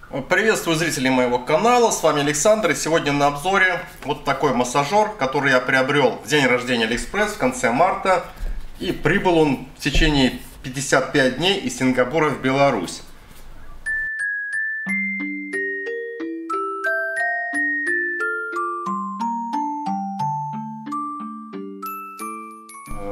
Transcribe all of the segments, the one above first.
Приветствую зрителей моего канала, с вами Александр, и сегодня на обзоре вот такой массажер, который я приобрел в день рождения Алиэкспресс в конце марта, и прибыл он в течение 55 дней из Сингапура в Беларусь.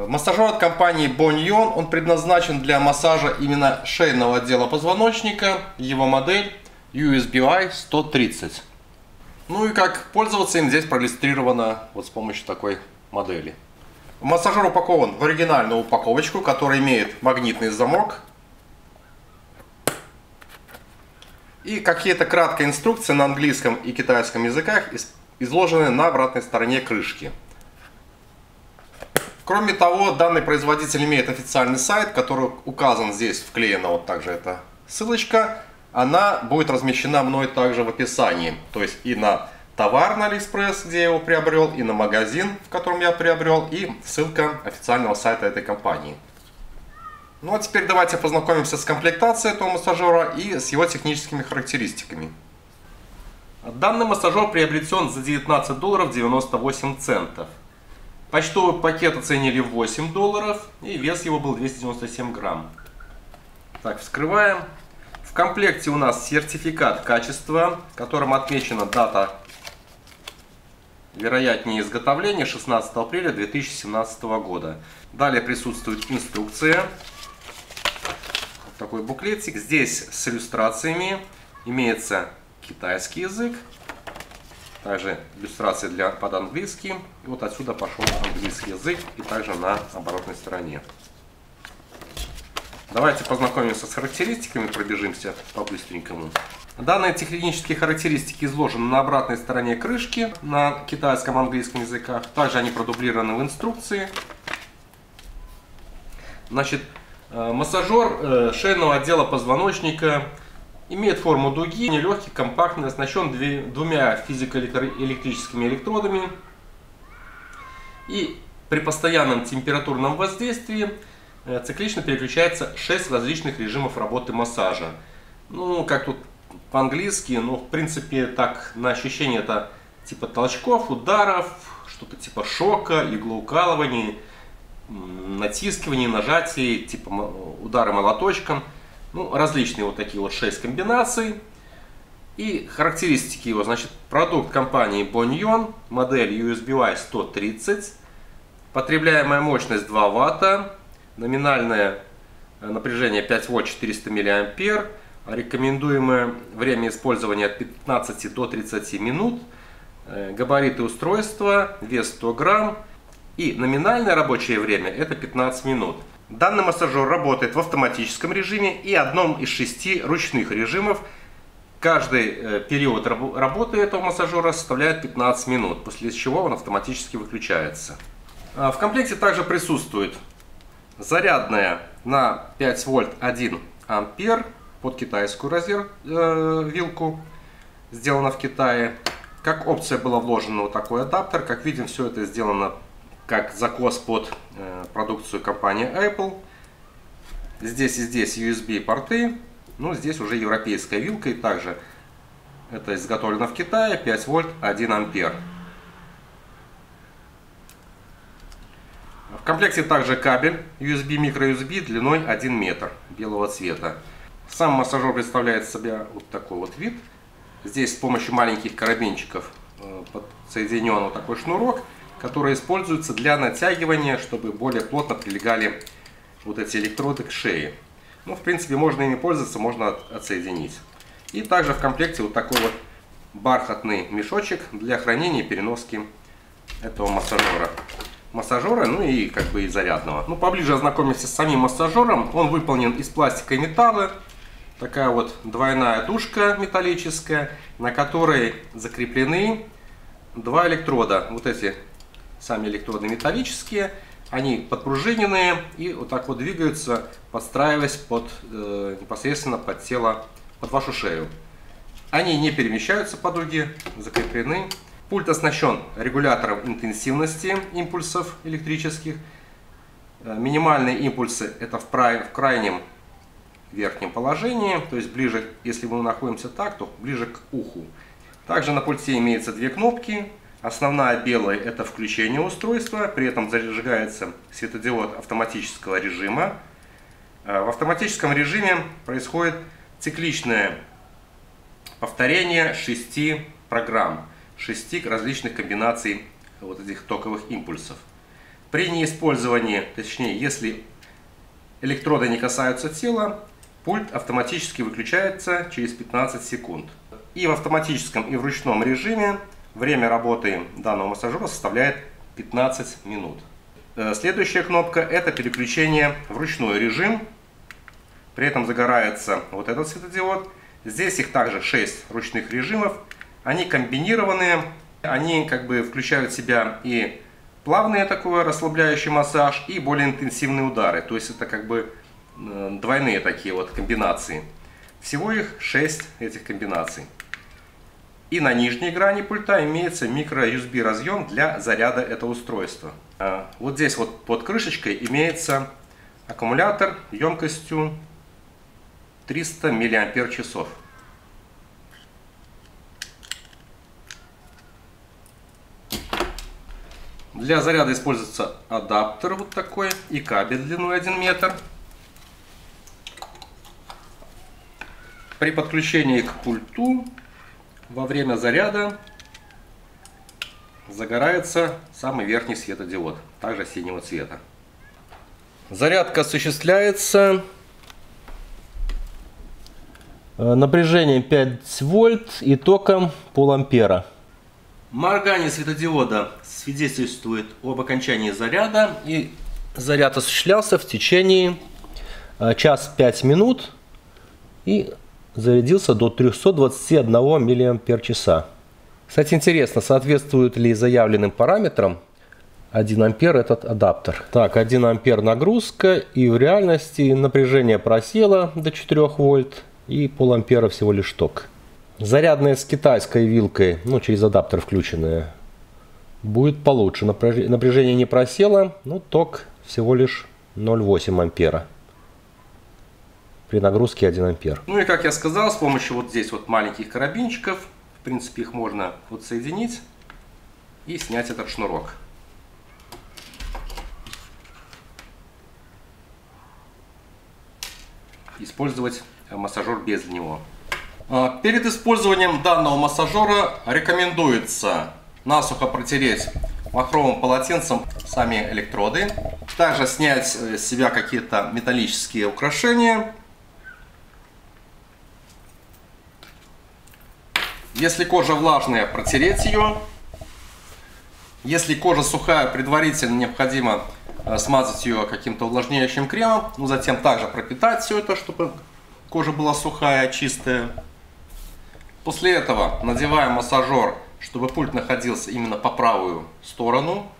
Массажер от компании Bonyon, он предназначен для массажа именно шейного отдела позвоночника, его модель USBI 130. Ну и как пользоваться им здесь проиллюстрировано вот с помощью такой модели. Массажер упакован в оригинальную упаковочку, которая имеет магнитный замок. И какие-то краткие инструкции на английском и китайском языках изложены на обратной стороне крышки. Кроме того, данный производитель имеет официальный сайт, который указан здесь, вклеена вот также эта ссылочка. Она будет размещена мной также в описании. То есть и на товар на Алиэкспресс, где я его приобрел, и на магазин, в котором я приобрел, и ссылка официального сайта этой компании. Ну а теперь давайте познакомимся с комплектацией этого массажера и с его техническими характеристиками. Данный массажер приобретен за $19.98. Почтовый пакет оценили в $8, и вес его был 297 грамм. Так, вскрываем. В комплекте у нас сертификат качества, в котором отмечена дата, вероятнее, изготовления 16 апреля 2017 года. Далее присутствует инструкция. Вот такой буклетик. Здесь с иллюстрациями имеется китайский язык. Также иллюстрации под английский. И вот отсюда пошел английский язык, и также на оборотной стороне. Давайте познакомимся с характеристиками, пробежимся по-быстренькому. Данные технические характеристики изложены на обратной стороне крышки на китайском и английском языках. Также они продублированы в инструкции. Значит, массажер шейного отдела позвоночника имеет форму дуги, нелегкий, компактный, оснащен двумя физико-электрическими электродами. И при постоянном температурном воздействии циклично переключается 6 различных режимов работы массажа. Ну, как тут по-английски, но в принципе так на ощущение это типа толчков, ударов, что-то типа шока, иглоукалываний, натискиваний, нажатий, типа удары молоточком. Ну, различные вот такие вот 6 комбинаций. И характеристики его, значит, продукт компании Bonyon, модель USBI 130, потребляемая мощность 2 Вт, номинальное напряжение 5 Вт 400 мА, рекомендуемое время использования от 15 до 30 минут, габариты устройства, вес 100 грамм и номинальное рабочее время это 15 минут. Данный массажер работает в автоматическом режиме и одном из 6 ручных режимов. Каждый период работы этого массажера составляет 15 минут, после чего он автоматически выключается. В комплекте также присутствует зарядная на 5 вольт 1 ампер под китайскую вилку, сделана в Китае. Как опция была вложена вот такой адаптер. Как видим, все это сделано как закос под продукцию компании Apple. Здесь и здесь USB порты. Ну, здесь уже европейская вилка. И также это изготовлено в Китае. 5 вольт 1 ампер. В комплекте также кабель USB, microUSB длиной 1 метр белого цвета. Сам массажер представляет из себя вот такой вот вид. Здесь с помощью маленьких карабинчиков подсоединен вот такой шнурок, который используется для натягивания, чтобы более плотно прилегали вот эти электроды к шее. Ну, в принципе, можно ими пользоваться, можно отсоединить. И также в комплекте вот такой вот бархатный мешочек для хранения и переноски этого массажера, ну и как бы и зарядного. Ну, поближе ознакомимся с самим массажером. Он выполнен из пластика и металла. Такая вот двойная дужка металлическая, на которой закреплены 2 электрода. Вот эти сами электроды металлические, они подпружиненные и вот так вот двигаются, подстраиваясь непосредственно под тело, под вашу шею. Они не перемещаются по дуге, закреплены. Пульт оснащен регулятором интенсивности импульсов электрических. Минимальные импульсы это в крайнем в верхнем положении, то есть ближе, если мы находимся так, то ближе к уху. Также на пульте имеется две кнопки. Основная белая — это включение устройства, при этом зажигается светодиод автоматического режима. В автоматическом режиме происходит цикличное повторение 6 программ, 6 различных комбинаций вот этих токовых импульсов. При неиспользовании, точнее, если электроды не касаются тела, пульт автоматически выключается через 15 секунд. И в автоматическом, и в ручном режиме время работы данного массажера составляет 15 минут. Следующая кнопка — это переключение в ручной режим. При этом загорается вот этот светодиод. Здесь их также 6 ручных режимов. Они комбинированные, они как бы включают в себя и плавный такой расслабляющий массаж, и более интенсивные удары. То есть это как бы двойные такие вот комбинации. Всего их 6 этих комбинаций. И на нижней грани пульта имеется микро-USB разъем для заряда этого устройства. Вот здесь вот под крышечкой имеется аккумулятор емкостью 300 мАч. Для заряда используется адаптер вот такой и кабель длиной 1 метр. При подключении к пульту во время заряда загорается самый верхний светодиод, также синего цвета. Зарядка осуществляется напряжением 5 вольт и током пол-ампера. Моргание светодиода свидетельствует об окончании заряда, и заряд осуществлялся в течение час 5 минут и зарядился до 321 мАч. Кстати, интересно, соответствует ли заявленным параметрам 1 ампер этот адаптер. Так, 1 ампер нагрузка, и в реальности напряжение просело до 4 вольт и пол-ампера всего лишь ток. Зарядная с китайской вилкой, ну через адаптер включенная, будет получше. Напряжение не просело, но ток всего лишь 0,8 ампера. При нагрузке 1 ампер. Ну и как я сказал, с помощью вот здесь вот маленьких карабинчиков, в принципе их можно вот соединить и снять этот шнурок. Использовать массажер без него. Перед использованием данного массажера рекомендуется насухо протереть махровым полотенцем сами электроды. Также снять с себя какие-то металлические украшения. Если кожа влажная, протереть ее. Если кожа сухая, предварительно необходимо смазать ее каким-то увлажняющим кремом. Но затем также пропитать все это, чтобы кожа была сухая, чистая. После этого надеваем массажер, чтобы пульт находился именно по правую сторону.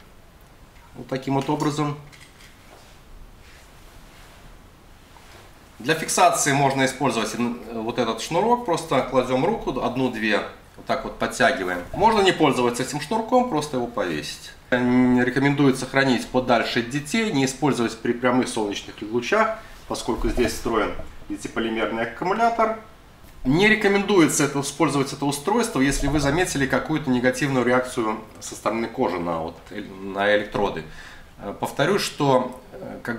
Вот таким вот образом. Для фиксации можно использовать вот этот шнурок. Просто кладем руку, одну-две, вот так вот подтягиваем. Можно не пользоваться этим шнурком, просто его повесить. Рекомендуется хранить подальше от детей, не использовать при прямых солнечных лучах, поскольку здесь встроен литий-полимерный аккумулятор. Не рекомендуется использовать это устройство, если вы заметили какую-то негативную реакцию со стороны кожи на электроды. Повторюсь, что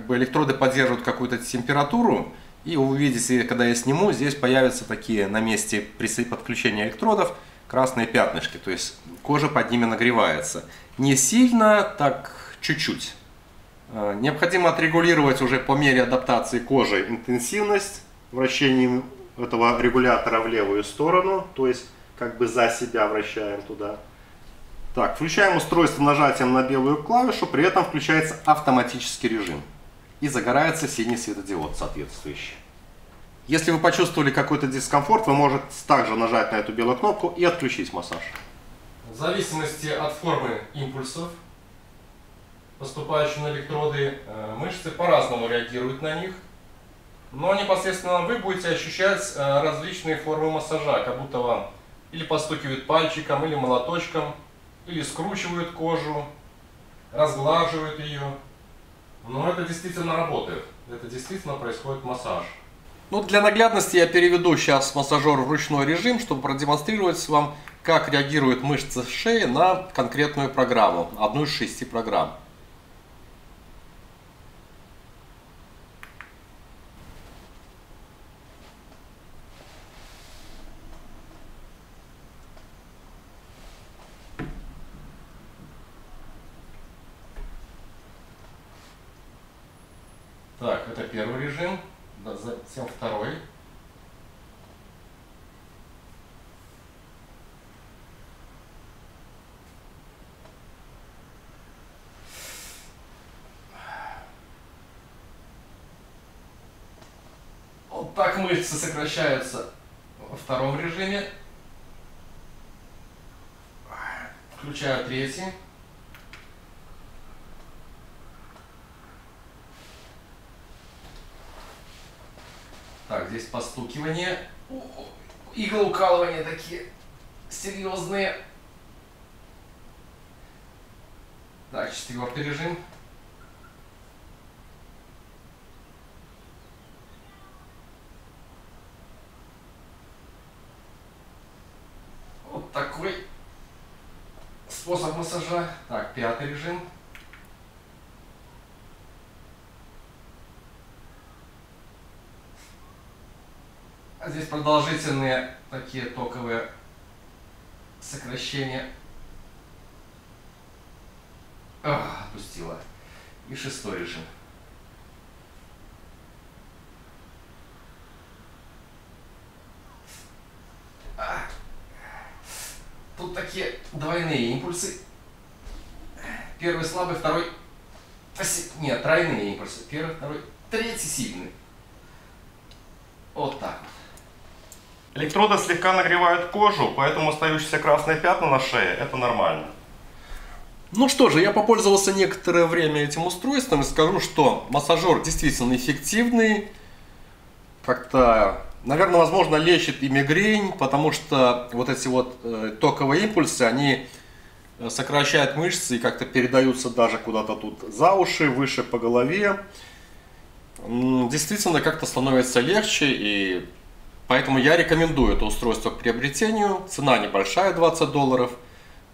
электроды поддерживают какую-то температуру, и вы увидите, когда я сниму, здесь появятся такие на месте при подключении электродов красные пятнышки, то есть кожа под ними нагревается. Не сильно, так чуть-чуть. Необходимо отрегулировать уже по мере адаптации кожи интенсивность вращением этого регулятора в левую сторону, то есть как бы за себя вращаем туда. Так, включаем устройство нажатием на белую клавишу, при этом включается автоматический режим. И загорается синий светодиод соответствующий. Если вы почувствовали какой-то дискомфорт, вы можете также нажать на эту белую кнопку и отключить массаж. В зависимости от формы импульсов, поступающих на электроды, мышцы по-разному реагируют на них. Но непосредственно вы будете ощущать различные формы массажа, как будто вам или постукивают пальчиком, или молоточком, или скручивают кожу, разглаживают ее. Но это действительно работает, это действительно происходит массаж. Ну, для наглядности я переведу сейчас массажер в ручной режим, чтобы продемонстрировать вам, как реагируют мышцы шеи на конкретную программу, одну из 6 программ. Так, это первый режим, затем второй. Вот так мышцы сокращаются во втором режиме. Включаю третий. Так, здесь постукивание, иглоукалывания такие серьезные. Так, 4-й режим. Вот такой способ массажа. Так, 5-й режим. А здесь продолжительные такие токовые сокращения. Отпустила. И 6-й режим. Тут такие двойные импульсы. Первый слабый, второй... Нет, тройные импульсы. Первый, второй, третий сильный. Вот так вот. Электроды слегка нагревают кожу, поэтому остающиеся красные пятна на шее – это нормально. Ну что же, я попользовался некоторое время этим устройством и скажу, что массажер действительно эффективный. Как-то, наверное, возможно, лечит и мигрень, потому что вот эти вот токовые импульсы, они сокращают мышцы и как-то передаются даже куда-то тут за уши, выше по голове. Действительно, как-то становится легче, и поэтому я рекомендую это устройство к приобретению. Цена небольшая, $20.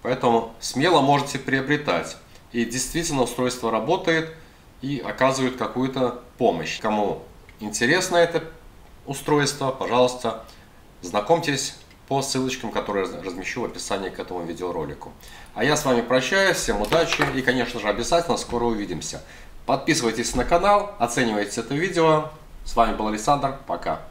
Поэтому смело можете приобретать. И действительно устройство работает и оказывает какую-то помощь. Кому интересно это устройство, пожалуйста, знакомьтесь по ссылочкам, которые размещу в описании к этому видеоролику. А я с вами прощаюсь, всем удачи и, конечно же, обязательно скоро увидимся. Подписывайтесь на канал, оценивайте это видео. С вами был Александр, пока.